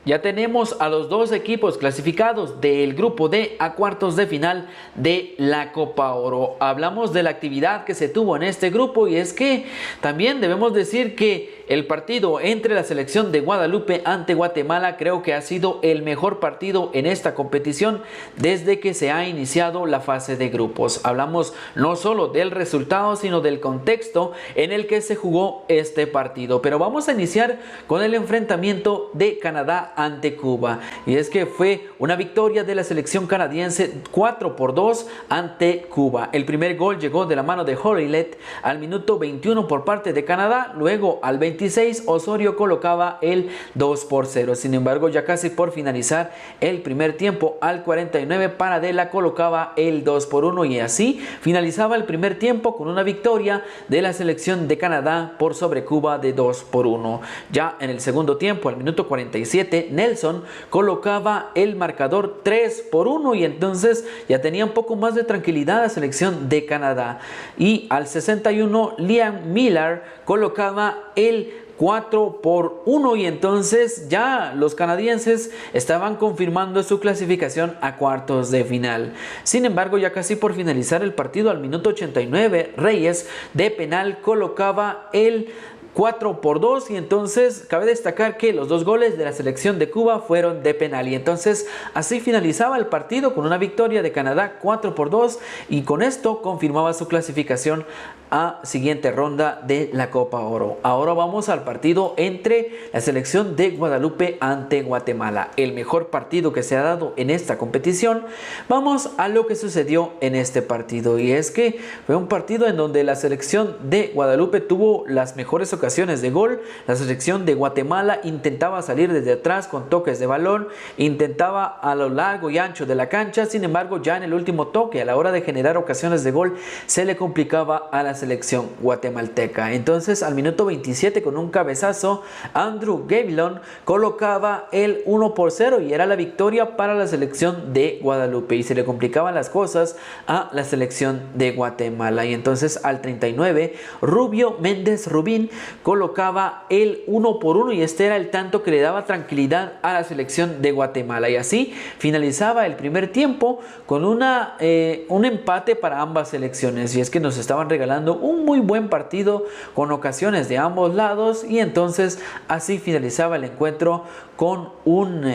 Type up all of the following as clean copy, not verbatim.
Ya tenemos a los dos equipos clasificados del grupo D a cuartos de final de la Copa Oro. Hablamos de la actividad que se tuvo en este grupo y es que también debemos decir que el partido entre la selección de Guadalupe ante Guatemala creo que ha sido el mejor partido en esta competición desde que se ha iniciado la fase de grupos. Hablamos no solo del resultado sino del contexto en el que se jugó este partido. Pero vamos a iniciar con el enfrentamiento de Canadá ante Cuba, y es que fue una victoria de la selección canadiense 4-2 ante Cuba. El primer gol llegó de la mano de Hoylett al minuto 21 por parte de Canadá, luego al 26 Osorio colocaba el 2-0. Sin embargo, ya casi por finalizar el primer tiempo, al 49 Paradela colocaba el 2-1 y así finalizaba el primer tiempo con una victoria de la selección de Canadá por sobre Cuba de 2-1. Ya en el segundo tiempo, al minuto 47, Nelson colocaba el marcador 3-1 y entonces ya tenía un poco más de tranquilidad la selección de Canadá. Y al 61 Liam Miller colocaba el 4-1 y entonces ya los canadienses estaban confirmando su clasificación a cuartos de final. Sin embargo, ya casi por finalizar el partido, al minuto 89 Reyes de penal colocaba el 4-2 y entonces cabe destacar que los dos goles de la selección de Cuba fueron de penal y entonces así finalizaba el partido con una victoria de Canadá 4-2 y con esto confirmaba su clasificación a siguiente ronda de la Copa Oro. Ahora vamos al partido entre la selección de Guadalupe ante Guatemala, el mejor partido que se ha dado en esta competición. Vamos a lo que sucedió en este partido y es que fue un partido en donde la selección de Guadalupe tuvo las mejores ocasiones de gol. La selección de Guatemala intentaba salir desde atrás con toques de balón, intentaba a lo largo y ancho de la cancha. Sin embargo, ya en el último toque, a la hora de generar ocasiones de gol, se le complicaba a la selección guatemalteca. Entonces al minuto 27, con un cabezazo, Andrew Gavilon colocaba el 1-0 y era la victoria para la selección de Guadalupe y se le complicaban las cosas a la selección de Guatemala. Y entonces al 39 Rubio Méndez Rubín colocaba el 1-1 y este era el tanto que le daba tranquilidad a la selección de Guatemala y así finalizaba el primer tiempo con un empate para ambas selecciones. Y es que nos estaban regalando un muy buen partido con ocasiones de ambos lados y entonces así finalizaba el encuentro con un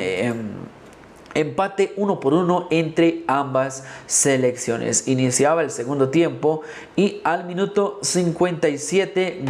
empate 1-1 entre ambas selecciones. Iniciaba el segundo tiempo y al minuto 57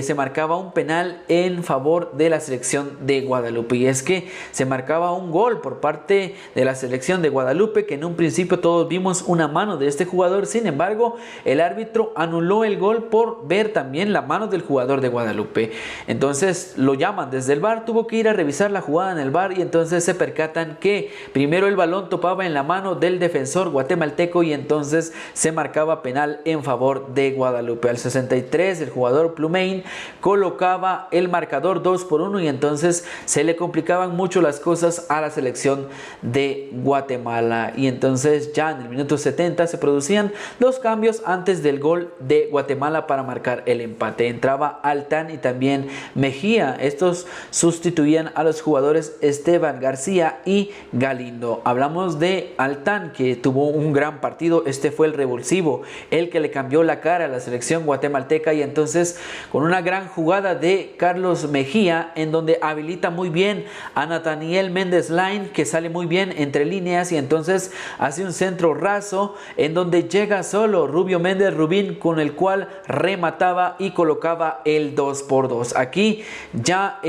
se marcaba un penal en favor de la selección de Guadalupe y es que se marcaba un gol por parte de la selección de Guadalupe que en un principio todos vimos una mano de este jugador. Sin embargo, el árbitro anuló el gol por ver también la mano del jugador de Guadalupe. Entonces lo llaman desde el VAR, tuvo que ir a revisar la jugada en el VAR y entonces se percatan que primero el balón topaba en la mano del defensor guatemalteco y entonces se marcaba penal en favor de Guadalupe. Al 63 el jugador Plumain colocaba el marcador 2-1 y entonces se le complicaban mucho las cosas a la selección de Guatemala y entonces ya en el minuto 70 se producían dos cambios antes del gol de Guatemala para marcar el empate. Entraba Altán y también Mejía. Estos sustituían a los jugadores Esteban García y Galindo. Hablamos de Altán, que tuvo un gran partido. Este fue el revulsivo, el que le cambió la cara a la selección guatemalteca y entonces con una gran jugada de Carlos Mejía en donde habilita muy bien a Nathaniel Méndez Line, que sale muy bien entre líneas y entonces hace un centro raso en donde llega solo Rubio Méndez Rubín, con el cual remataba y colocaba el 2-2. Aquí ya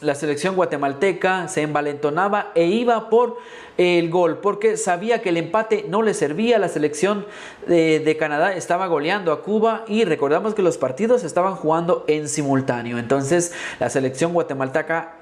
la selección guatemalteca se envalentonaba e iba por el gol porque sabía que el empate no le servía. La selección de Canadá estaba goleando a Cuba y recordamos que los partidos estaban jugando en simultáneo. Entonces la selección guatemalteca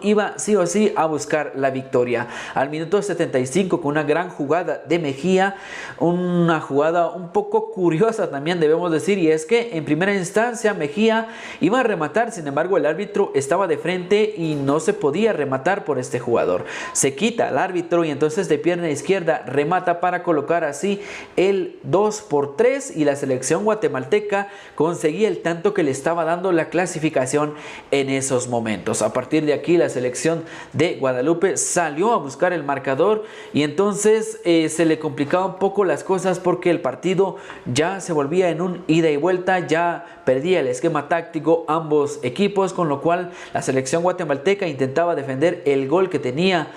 iba sí o sí a buscar la victoria. Al minuto 75, con una gran jugada de Mejía, una jugada un poco curiosa también debemos decir, y es que en primera instancia Mejía iba a rematar, sin embargo el árbitro estaba de frente y no se podía rematar penal por este jugador. Se quita al árbitro y entonces de pierna izquierda remata para colocar así el 2-3 y la selección guatemalteca conseguía el tanto que le estaba dando la clasificación en esos momentos. A partir de aquí la selección de Guadalupe salió a buscar el marcador y entonces se le complicaba un poco las cosas porque el partido ya se volvía en un ida y vuelta, ya perdía el esquema táctico ambos equipos, con lo cual la selección guatemalteca intentaba defender el gol que tenía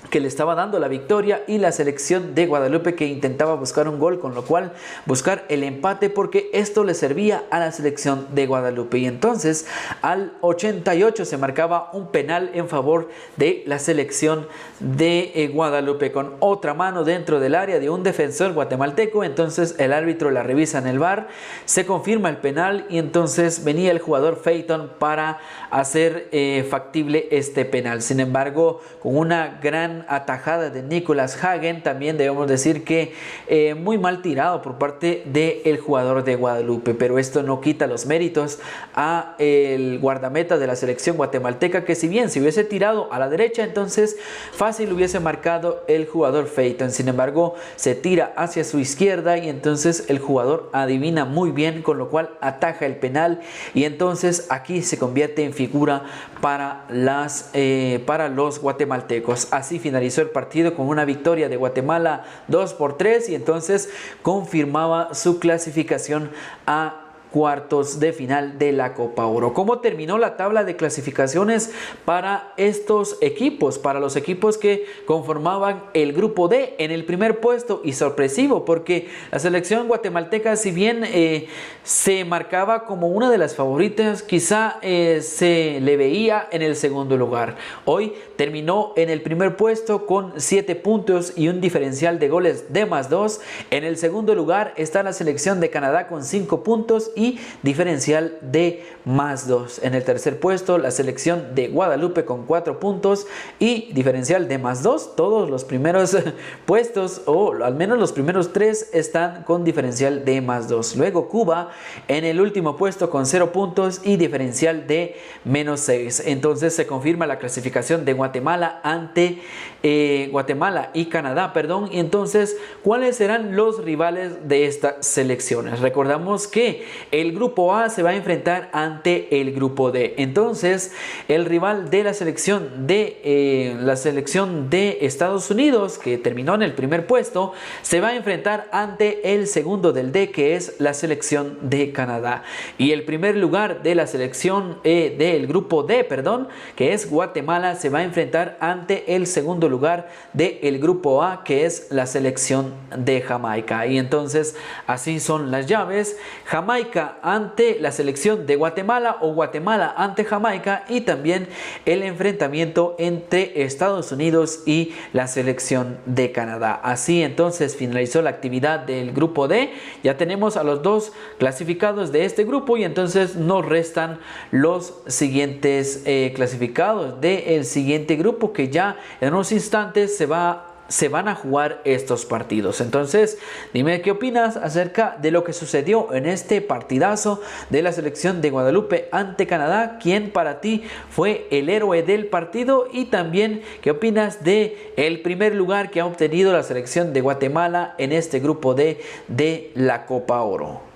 que le estaba dando la victoria y la selección de Guadalupe que intentaba buscar un gol, con lo cual buscar el empate porque esto le servía a la selección de Guadalupe. Y entonces al 88 se marcaba un penal en favor de la selección de Guadalupe con otra mano dentro del área de un defensor guatemalteco. Entonces el árbitro la revisa en el VAR, se confirma el penal y entonces venía el jugador Phaeton para hacer factible este penal. Sin embargo, con una gran atajada de Nicolas Hagen, también debemos decir que muy mal tirado por parte del jugador de Guadalupe, pero esto no quita los méritos a el guardameta de la selección guatemalteca, que si bien se hubiese tirado a la derecha, entonces fácil hubiese marcado el jugador Phaeton. Sin embargo, se tira hacia su izquierda y entonces el jugador adivina muy bien, con lo cual ataja el penal y entonces aquí se convierte en figura para los guatemaltecos. Así finalizó el partido con una victoria de Guatemala 2-3 y entonces confirmaba su clasificación a cuartos de final de la Copa Oro. ¿Cómo terminó la tabla de clasificaciones para estos equipos? Para los equipos que conformaban el grupo D, en el primer puesto, y sorpresivo porque la selección guatemalteca, si bien se marcaba como una de las favoritas, quizá se le veía en el segundo lugar. Hoy terminó en el primer puesto con 7 puntos y un diferencial de goles de +2. En el segundo lugar está la selección de Canadá con 5 puntos y diferencial de +2. En el tercer puesto la selección de Guadalupe con 4 puntos y diferencial de +2. Todos los primeros puestos, o al menos los primeros 3, están con diferencial de +2. Luego Cuba en el último puesto con 0 puntos y diferencial de -6. Entonces se confirma la clasificación de Guatemala ante Guatemala y Canadá, perdón. Y entonces, ¿cuáles serán los rivales de estas selecciones? Recordamos que el grupo A se va a enfrentar ante el grupo D. Entonces, el rival de la selección de Estados Unidos, que terminó en el primer puesto, se va a enfrentar ante el segundo del D, que es la selección de Canadá. Y el primer lugar de la selección del grupo D, perdón, que es Guatemala, se va a enfrentar ante el segundo lugar del grupo A, que es la selección de Jamaica. Y entonces así son las llaves: Jamaica ante la selección de Guatemala o Guatemala ante Jamaica, y también el enfrentamiento entre Estados Unidos y la selección de Canadá. Así entonces finalizó la actividad del grupo D. Ya tenemos a los 2 clasificados de este grupo y entonces nos restan los siguientes clasificados del siguiente grupo, que ya en unos instantes se van a jugar estos partidos. Entonces, dime qué opinas acerca de lo que sucedió en este partidazo de la selección de Guadalupe ante Canadá. ¿Quién para ti fue el héroe del partido? Y también, ¿qué opinas de el primer lugar que ha obtenido la selección de Guatemala en este grupo D de la Copa Oro?